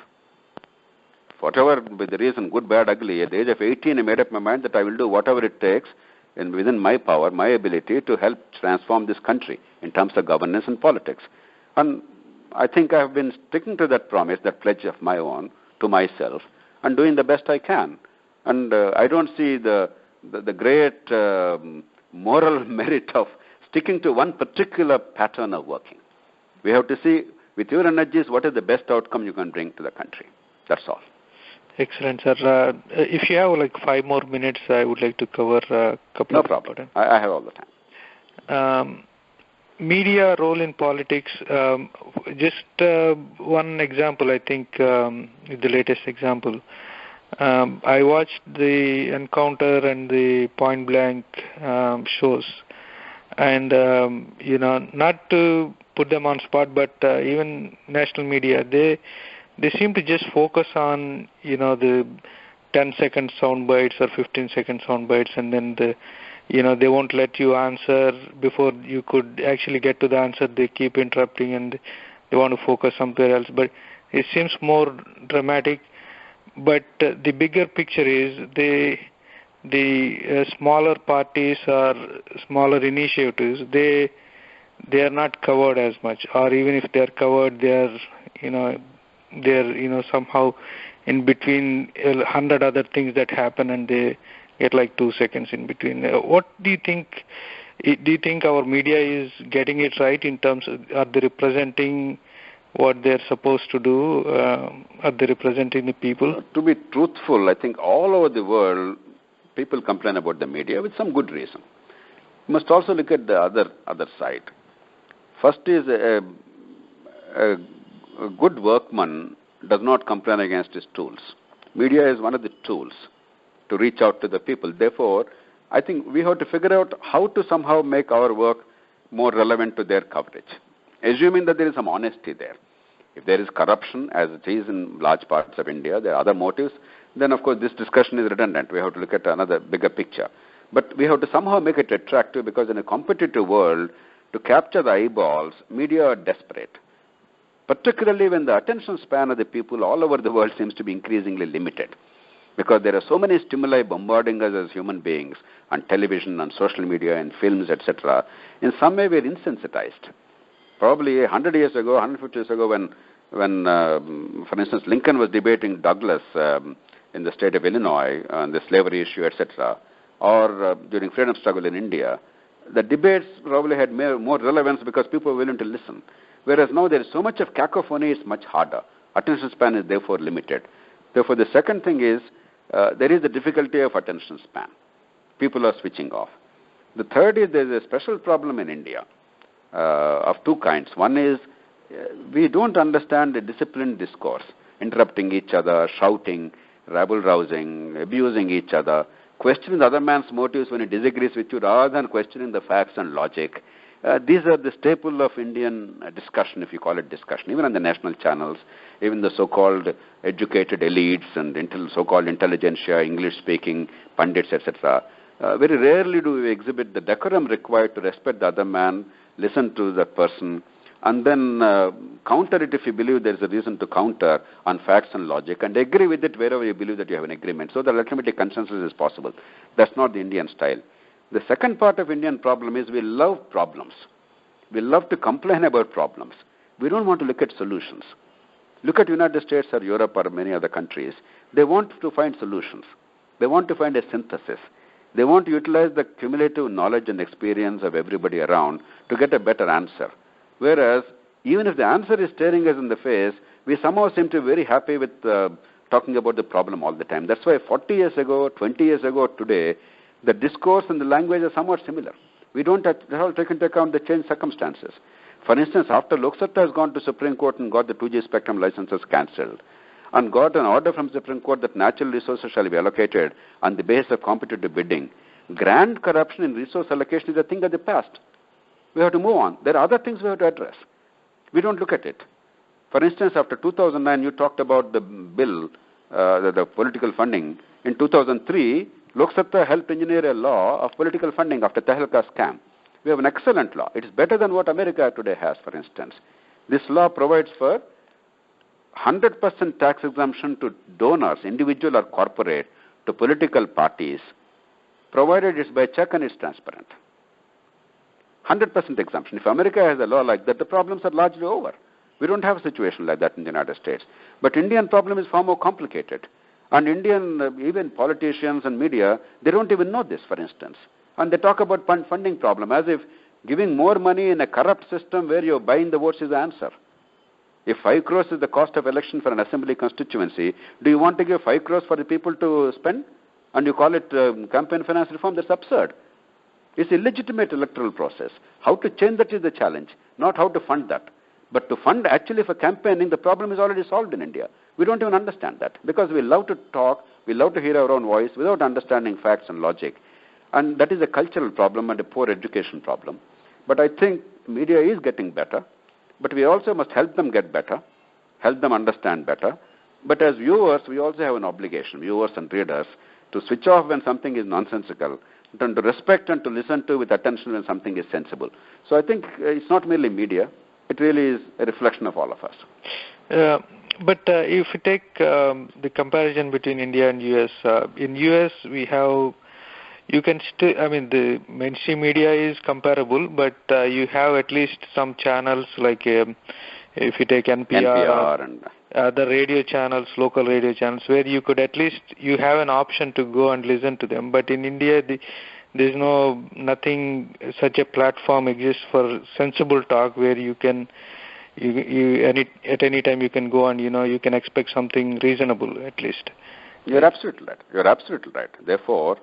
Whatever, with the reason, good, bad, ugly, at the age of 18, I made up my mind that I will do whatever it takes and within my power, my ability to help transform this country in terms of governance and politics. And I think I have been sticking to that promise, that pledge of my own, to myself, and doing the best I can. And I don't see the great moral merit of sticking to one particular pattern of working. We have to see, with your energies, what is the best outcome you can bring to the country. That's all. Excellent, sir. If you have like 5 more minutes, I would like to cover a couple No of... problem. I have all the time. Media role in politics, just one example, I think, the latest example. I watched the Encounter and the Point Blank shows, and not to put them on spot, but even national media, they seem to just focus on the 10-second sound bites or 15-second sound bites, and then they won't let you answer before you could actually get to the answer. They keep interrupting and they want to focus somewhere else. But it seems more dramatic. But the bigger picture is the smaller parties or smaller initiatives, they are not covered as much. Or even if they are covered, they are somehow in between 100 other things that happen, and they get like 2 seconds in between. What do you think? Do you think our media is getting it right in terms of, are they representing what they're supposed to do? Are they representing the people? To be truthful, I think all over the world, people complain about the media with some good reason. You must also look at the other side. First is a good workman does not complain against his tools. Media is one of the tools to reach out to the people. Therefore, I think we have to figure out how to somehow make our work more relevant to their coverage, assuming that there is some honesty there. If there is corruption, as it is in large parts of India, there are other motives, then of course this discussion is redundant. We have to look at another bigger picture. But we have to somehow make it attractive, because in a competitive world, to capture the eyeballs, media are desperate. particularly when the attention span of the people all over the world seems to be increasingly limited. Because there are so many stimuli bombarding us as human beings on television, on social media, and films, etc. In some way, we're insensitized. Probably 100 years ago, 150 years ago, when for instance, Lincoln was debating Douglas in the state of Illinois on the slavery issue, etc., or during freedom struggle in India, the debates probably had more relevance because people were willing to listen. Whereas now there is so much of cacophony, it's much harder. Attention span is therefore limited. Therefore, the second thing is there is the difficulty of attention span. People are switching off. The third is there is a special problem in India of two kinds. One is we don't understand the disciplined discourse, interrupting each other, shouting, rabble-rousing, abusing each other, questioning the other man's motives when he disagrees with you rather than questioning the facts and logic. These are the staple of Indian discussion, if you call it discussion, even on the national channels, even the so-called educated elites and so-called intelligentsia, English-speaking pundits, etc. Very rarely do we exhibit the decorum required to respect the other man, listen to that person, and then counter it if you believe there is a reason to counter on facts and logic, and agree with it wherever you believe that you have an agreement, so that ultimately consensus is possible. That's not the Indian style. The second part of Indian problem is we love problems. We love to complain about problems. We don't want to look at solutions. Look at United States or Europe or many other countries. They want to find solutions. They want to find a synthesis. They want to utilize the cumulative knowledge and experience of everybody around to get a better answer. Whereas, even if the answer is staring us in the face, we somehow seem to be very happy with talking about the problem all the time. That's why 40 years ago, 20 years ago, today, the discourse and the language are somewhat similar. We don't at all take into account the changed circumstances. For instance, after Loksatta has gone to Supreme Court and got the 2G spectrum licenses cancelled, and got an order from Supreme Court that natural resources shall be allocated on the basis of competitive bidding, grand corruption in resource allocation is a thing of the past. We have to move on. There are other things we have to address. We don't look at it. For instance, after 2009, you talked about the bill, the political funding. In 2003, Loksatta helped engineer a law of political funding after Tehelka scam. We have an excellent law. It is better than what America today has, for instance. This law provides for 100% tax exemption to donors, individual or corporate, to political parties, provided it's by check and it's transparent. 100% exemption. If America has a law like that, the problems are largely over. We don't have a situation like that in the United States. But Indian problem is far more complicated. And Indian, even politicians and media, they don't even know this, for instance. And they talk about funding problem as if giving more money in a corrupt system where you're buying the votes is the answer. If 5 crores is the cost of election for an assembly constituency, do you want to give 5 crores for the people to spend? And you call it campaign finance reform? That's absurd. It's a legitimate electoral process. How to change that is the challenge, not how to fund that. But to fund actually for campaigning, the problem is already solved in India. We don't even understand that because we love to talk, we love to hear our own voice without understanding facts and logic. And that is a cultural problem and a poor education problem. But I think media is getting better, but we also must help them get better, help them understand better. But as viewers, we also have an obligation, viewers and readers, to switch off when something is nonsensical, and to respect and to listen to with attention when something is sensible. So I think it's not merely media, it really is a reflection of all of us. But if you take the comparison between India and US, in US we have, you can still, I mean, the mainstream media is comparable, but you have at least some channels like if you take NPR and the radio channels, local radio channels, where you could at least, you have an option to go and listen to them. But in India, there's nothing, such a platform exists for sensible talk where you can, at any time you can go and, you can expect something reasonable at least. You're absolutely right. You're absolutely right. Therefore,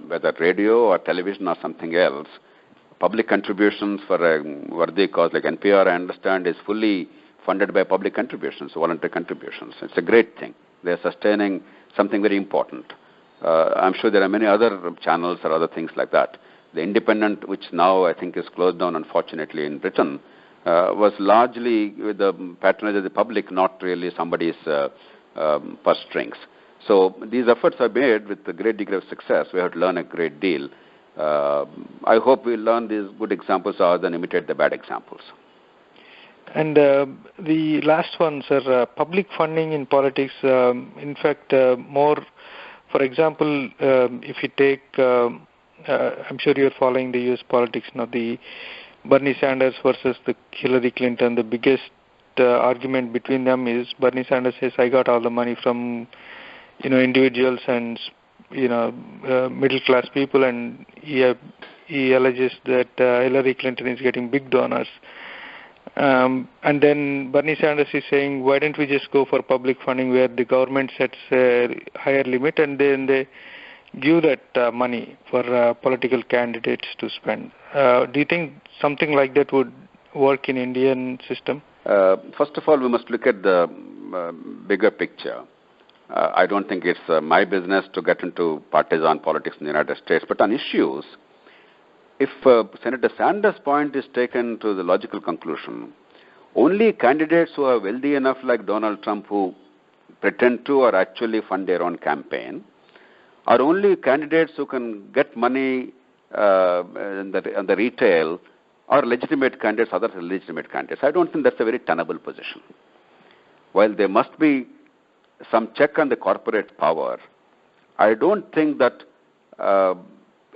whether radio or television or something else, public contributions for a worthy cause like NPR, I understand, is fully funded by public contributions, voluntary contributions. It's a great thing. They're sustaining something very important. I'm sure there are many other channels or other things like that. The Independent, which now I think is closed down, unfortunately, in Britain, was largely with the patronage of the public, not really somebody's purse strings. So these efforts are made with a great degree of success. We have to learn a great deal. I hope we learn these good examples rather than imitate the bad examples. And the last one, sir, public funding in politics. In fact, more, for example, if you take, I'm sure you're following the U.S. politics now, the Bernie Sanders versus the Hillary Clinton. The biggest argument between them is Bernie Sanders says, "I got all the money from individuals and middle class people," and he alleges that Hillary Clinton is getting big donors. And then Bernie Sanders is saying, why don't we just go for public funding where the government sets a higher limit and then they give that money for political candidates to spend. Do you think something like that would work in Indian system? First of all, we must look at the bigger picture. I don't think it's my business to get into partisan politics in the United States, but on issues, if Senator Sanders' point is taken to the logical conclusion, only candidates who are wealthy enough like Donald Trump who pretend to or actually fund their own campaign are only candidates who can get money in the retail or legitimate candidates, other legitimate candidates. I don't think that's a very tenable position. While there must be some check on the corporate power, I don't think that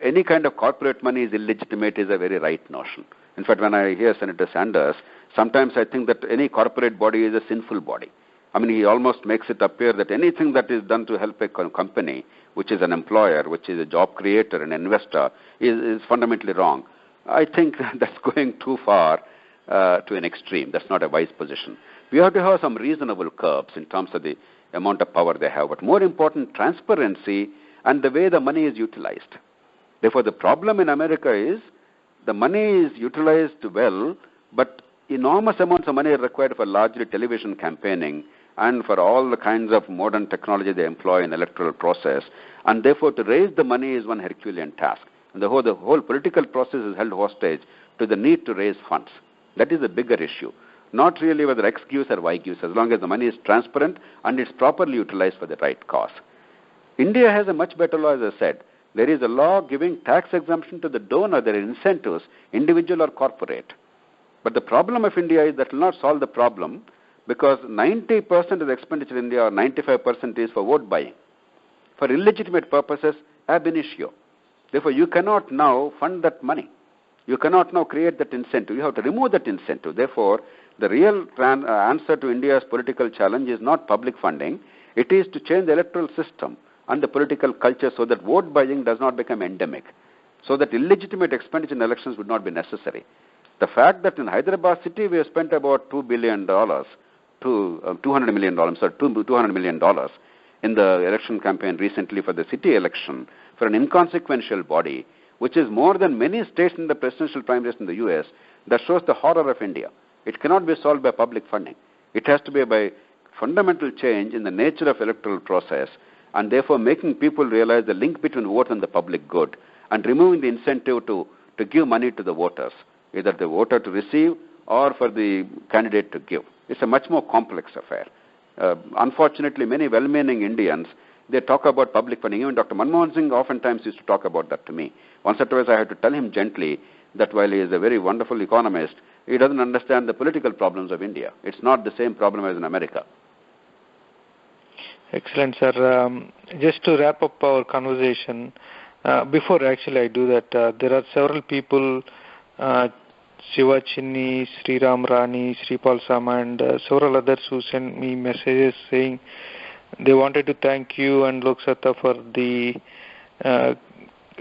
any kind of corporate money is illegitimate is a very right notion. In fact, when I hear Senator Sanders, sometimes I think that any corporate body is a sinful body. I mean, he almost makes it appear that anything that is done to help a company, which is an employer, which is a job creator, an investor, is fundamentally wrong. I think that's going too far to an extreme. That's not a wise position. We have to have some reasonable curbs in terms of the amount of power they have, but more important, transparency and the way the money is utilized. Therefore, the problem in America is the money is utilized well, but enormous amounts of money are required for largely television campaigning and for all the kinds of modern technology they employ in the electoral process. And therefore, to raise the money is one Herculean task. And the whole political process is held hostage to the need to raise funds. That is the bigger issue. Not really whether X gives or Y gives, as long as the money is transparent and it's properly utilized for the right cause. India has a much better law, as I said. There is a law giving tax exemption to the donor. There are incentives, individual or corporate. But the problem of India is that will not solve the problem because 90% of the expenditure in India or 95% is for vote buying. For illegitimate purposes, ab initio. Therefore, you cannot now fund that money. You cannot now create that incentive. You have to remove that incentive. Therefore, the real answer to India's political challenge is not public funding. It is to change the electoral system and the political culture so that vote buying does not become endemic, so that illegitimate expenditure in elections would not be necessary. The fact that in Hyderabad city we have spent about $200 million in the election campaign recently for the city election for an inconsequential body, which is more than many states in the presidential primaries in the U.S., that shows the horror of India. It cannot be solved by public funding. It has to be by fundamental change in the nature of electoral process and therefore making people realize the link between vote and the public good and removing the incentive to give money to the voters, either the voter to receive or for the candidate to give. It's a much more complex affair. Unfortunately, many well-meaning Indians, they talk about public funding. Even Dr. Manmohan Singh oftentimes used to talk about that to me. Once or twice I had to tell him gently that while he is a very wonderful economist, he doesn't understand the political problems of India. It's not the same problem as in America. Excellent, sir. Just to wrap up our conversation, before actually I do that, there are several people, Shiva Chinni, Sri Ram Rani, Sripal Sama, and several others who sent me messages saying they wanted to thank you and Loksatta for the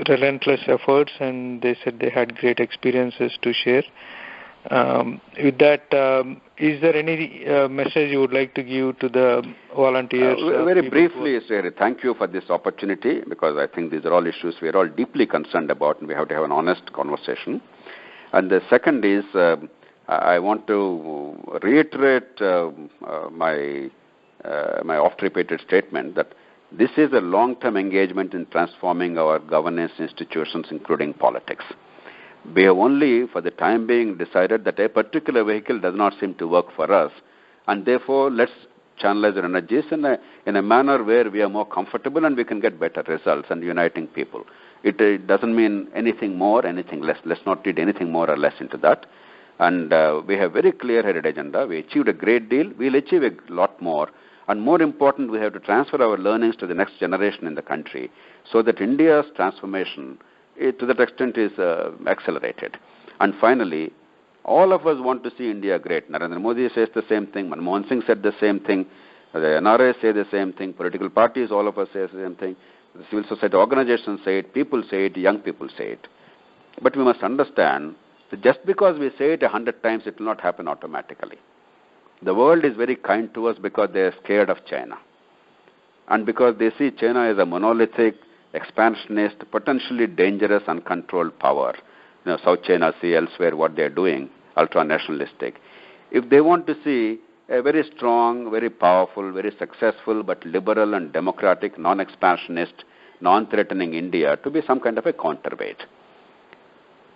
relentless efforts, and they said they had great experiences to share. With that, is there any message you would like to give to the volunteers? Very briefly, sir, thank you for this opportunity because I think these are all issues we are all deeply concerned about and we have to have an honest conversation. And the second is I want to reiterate my oft-repeated statement that this is a long-term engagement in transforming our governance institutions, including politics. We have only, for the time being, decided that a particular vehicle does not seem to work for us, and therefore let's channelize our energies in a manner where we are more comfortable and we can get better results and uniting people. It doesn't mean anything more, anything less. Let's not read anything more or less into that. And we have very clear-headed agenda. We achieved a great deal. We'll achieve a lot more. And more important, we have to transfer our learnings to the next generation in the country so that India's transformation, to that extent, is accelerated. And finally, all of us want to see India great. Narendra Modi says the same thing. Manmohan Singh said the same thing. The NRI say the same thing. Political parties, all of us say the same thing. The civil society organizations say it. People say it. Young people say it. But we must understand that just because we say it 100 times, it will not happen automatically. The world is very kind to us because they are scared of China. And because they see China as a monolithic, expansionist, potentially dangerous, uncontrolled power. South China Sea, elsewhere, what they are doing, ultra-nationalistic. If they want to see a very strong, very powerful, very successful, but liberal and democratic, non-expansionist, non-threatening India to be some kind of a counterweight.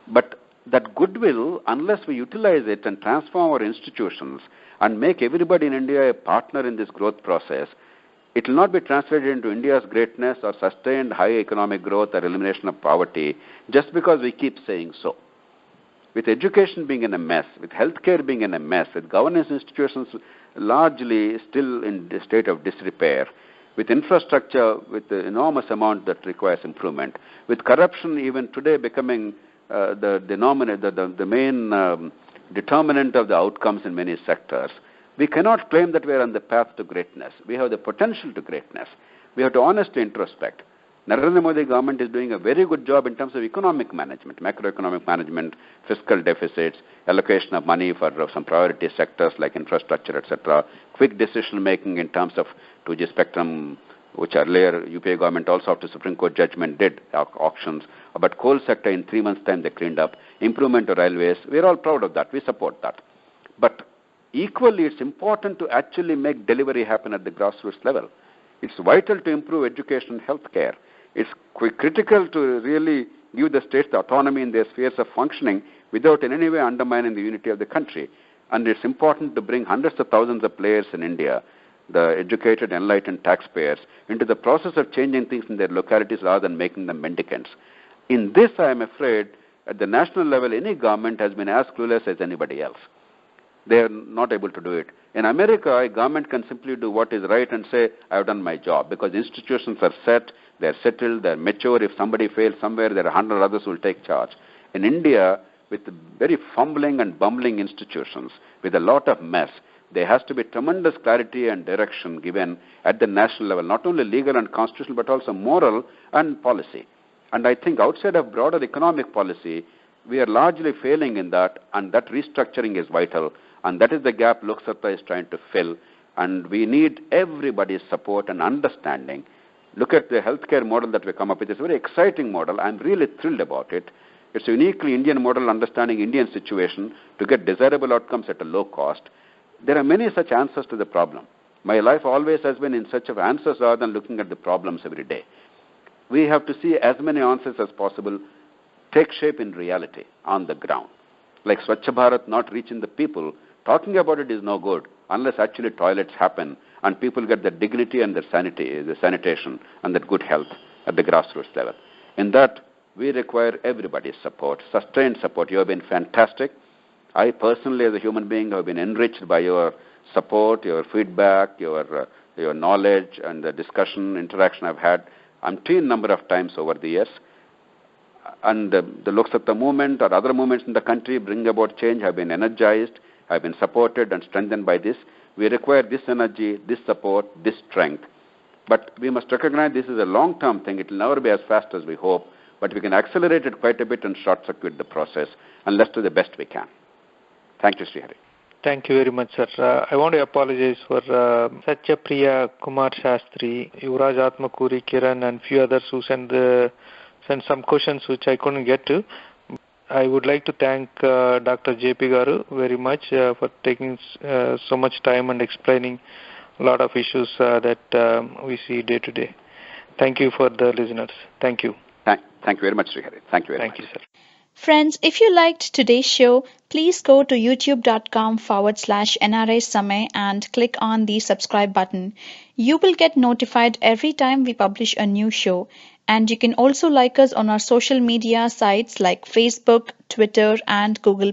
But that goodwill, unless we utilize it and transform our institutions and make everybody in India a partner in this growth process, it will not be translated into India's greatness or sustained high economic growth or elimination of poverty just because we keep saying so. With education being in a mess, with healthcare being in a mess, with governance institutions largely still in the state of disrepair, with infrastructure with the enormous amount that requires improvement, with corruption even today becoming the main determinant of the outcomes in many sectors, we cannot claim that we are on the path to greatness. We have the potential to greatness. We have to honestly introspect. Narendra Modi government is doing a very good job in terms of economic management, macroeconomic management, fiscal deficits, allocation of money for some priority sectors like infrastructure, etc., quick decision making in terms of 2G spectrum, which earlier UPA government also after Supreme Court judgment did auctions. But coal sector in 3 months' time they cleaned up. Improvement of railways, we are all proud of that. We support that. But equally, it's important to actually make delivery happen at the grassroots level. It's vital to improve education and health care. It's critical to really give the states the autonomy in their spheres of functioning without in any way undermining the unity of the country. And it's important to bring hundreds of thousands of players in India, the educated, enlightened taxpayers, into the process of changing things in their localities rather than making them mendicants. In this, I am afraid, at the national level, any government has been as clueless as anybody else. They are not able to do it. In America, a government can simply do what is right and say, I have done my job, because institutions are set, they are settled, they are mature. If somebody fails somewhere, there are 100 others who will take charge. In India, with very fumbling and bumbling institutions, with a lot of mess, there has to be tremendous clarity and direction given at the national level, not only legal and constitutional, but also moral and policy. And I think outside of broader economic policy, we are largely failing in that, and that restructuring is vital. And that is the gap Loksatta is trying to fill. And we need everybody's support and understanding. Look at the healthcare model that we come up with. It's a very exciting model. I'm really thrilled about it. It's a uniquely Indian model, understanding Indian situation to get desirable outcomes at a low cost. There are many such answers to the problem. My life always has been in search of answers rather than looking at the problems every day. We have to see as many answers as possible take shape in reality on the ground. Like Swachh Bharat not reaching the people, talking about it is no good unless actually toilets happen and people get the dignity and the sanity, the sanitation and that good health at the grassroots level. In that, we require everybody's support, sustained support. You have been fantastic. I personally, as a human being, have been enriched by your support, your feedback, your knowledge, and the discussion, interaction I've had umpteen number of times over the years. And the Loksatta movement or other movements in the country bring about change, have been energized, have been supported and strengthened by this. We require this energy, this support, this strength. But we must recognize this is a long-term thing. It will never be as fast as we hope, but we can accelerate it quite a bit and short-circuit the process, and let's do the best we can. Thank you, Srihari. Thank you very much, sir. I want to apologize for Satyapriya Kumar Shastri, Yuvraj Atmakuri Kiran, and few others who sent some questions which I couldn't get to. I would like to thank Dr. J.P. Garu very much for taking so much time and explaining a lot of issues that we see day to day. Thank you for the listeners. Thank you. Thank you very much, Srihari. Thank you very much. Thank you, sir. Friends, if you liked today's show, please go to youtube.com/NRI Samay and click on the subscribe button. You will get notified every time we publish a new show. And you can also like us on our social media sites like Facebook, Twitter, and Google+.